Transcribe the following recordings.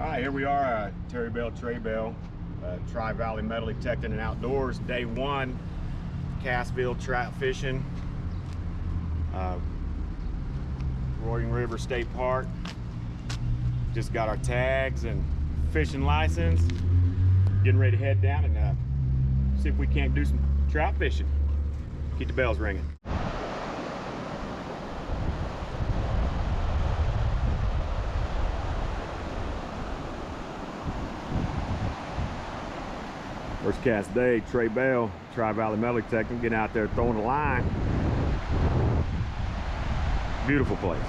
All right, here we are, Terry Bell, Trey Bell, Tri-Valley Metal Detecting and Outdoors, day one, Cassville trout fishing, Roaring River State Park. Just got our tags and fishing license. Getting ready to head down and see if we can't do some trout fishing. Keep the bells ringing. First cast day, Trey Bell, Tri-Valley Metal Detecting, getting out there throwing a line. Beautiful place.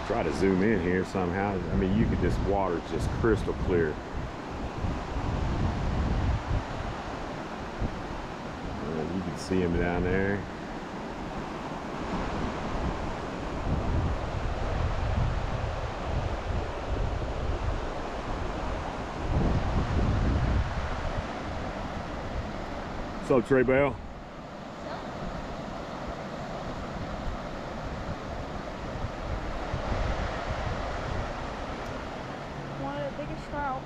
Try to zoom in here somehow. I mean, you could just, water's just crystal clear. You can see him down there. So, Trey Bell. One of the biggest trout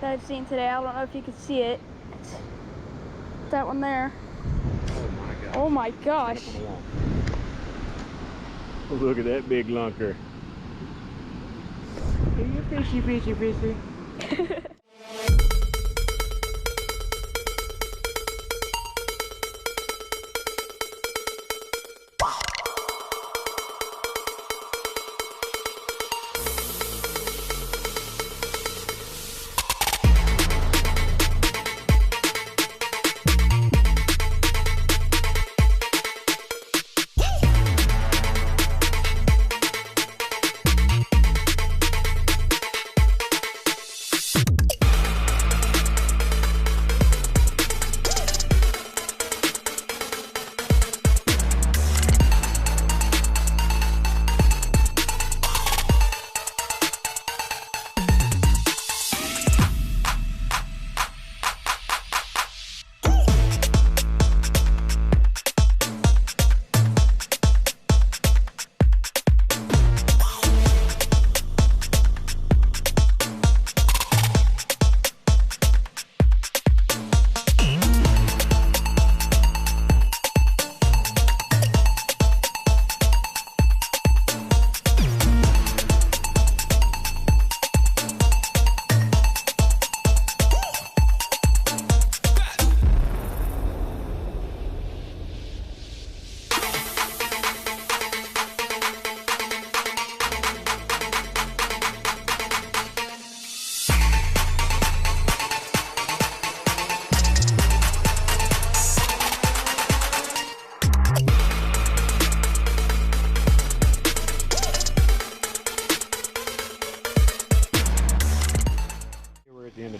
that I've seen today. I don't know if you can see it. It's that one there. Oh my gosh. Oh my gosh. Look at that big lunker. Are you fishy, fishy, fishy?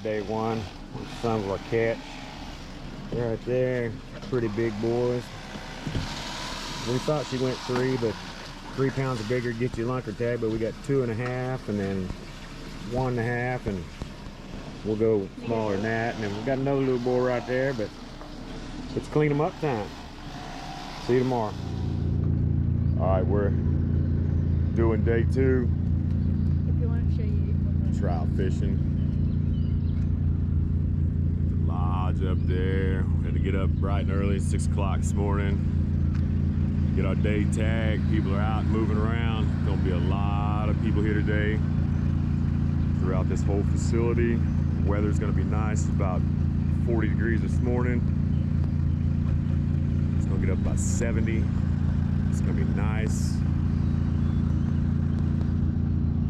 Day one, some of our catch right there, pretty big boys. We thought she went 3, but 3 pounds or bigger gets you lunker tag, but we got 2.5 and then 1.5, and we'll go smaller than that. And then we got another little boy right there, but it's clean them up time. See you tomorrow. All right, we're doing day 2. If you want to show you trout fishing. Up there, we had to get up bright and early, 6 o'clock this morning, get our day tag. People are out moving around. Gonna be a lot of people here today throughout this whole facility. Weather's gonna be nice. It's about 40 degrees this morning. It's gonna get up by 70. It's gonna be nice.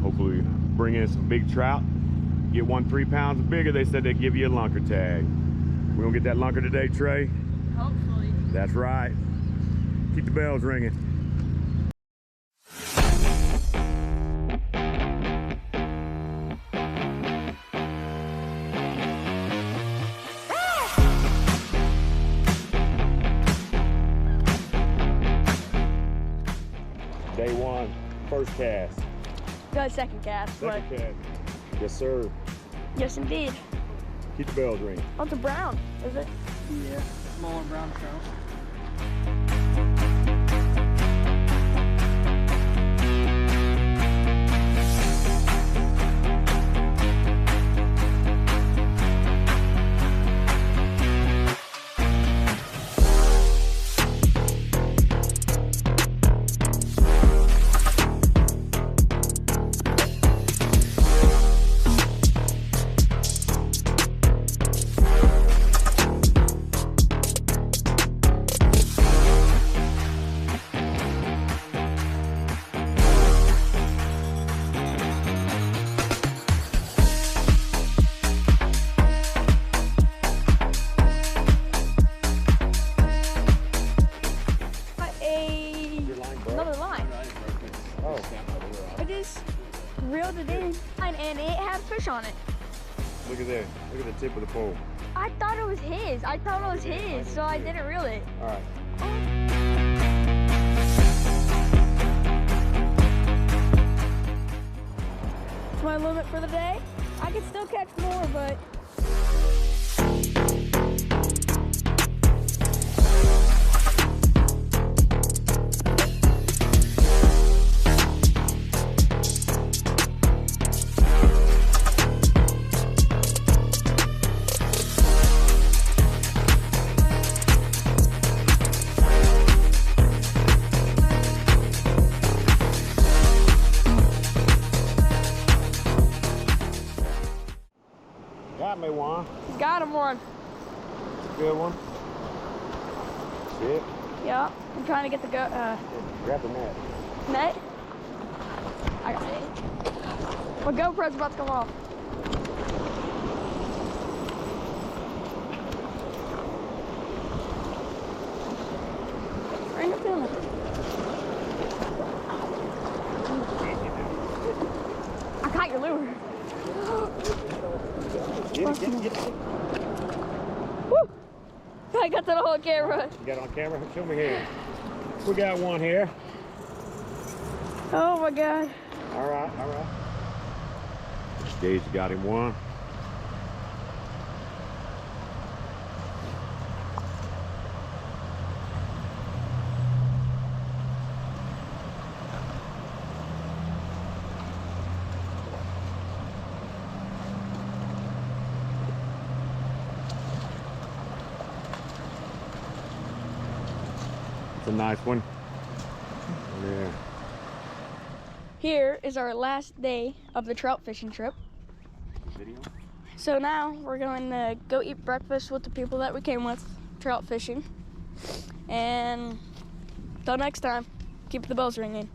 Hopefully bring in some big trout. Get 1 3 pounds or bigger, they said they'd give you a lunker tag. We're gonna get that lunker today, Trey? Hopefully. That's right. Keep the bells ringing. Day one, first cast. Good second cast. Second cast. Yes, sir. Yes, indeed. Keep the bells ringing. Oh, it's a brown, is it? Yeah, smaller brown trout. Another line. Oh. I just reeled it in and it had fish on it. Look at there. Look at the tip of the pole. I thought it was his. I thought it was his, so I didn't reel it. All right. It's my limit for the day. I can still catch more, but Got me one. got him one. Good one. Shit. Yeah, I'm trying to get the Grab the net. net. I got it. My GoPro's about to come off. Bring it to me. I got your lure. Get it. Woo! I got that on camera. You got it on camera? Show me here. We got one here. Oh my God. All right. Gage got him one. It's a nice one. Yeah. Here is our last day of the trout fishing trip. Video? So now we're going to go eat breakfast with the people that we came with, trout fishing. And until next time, keep the bells ringing.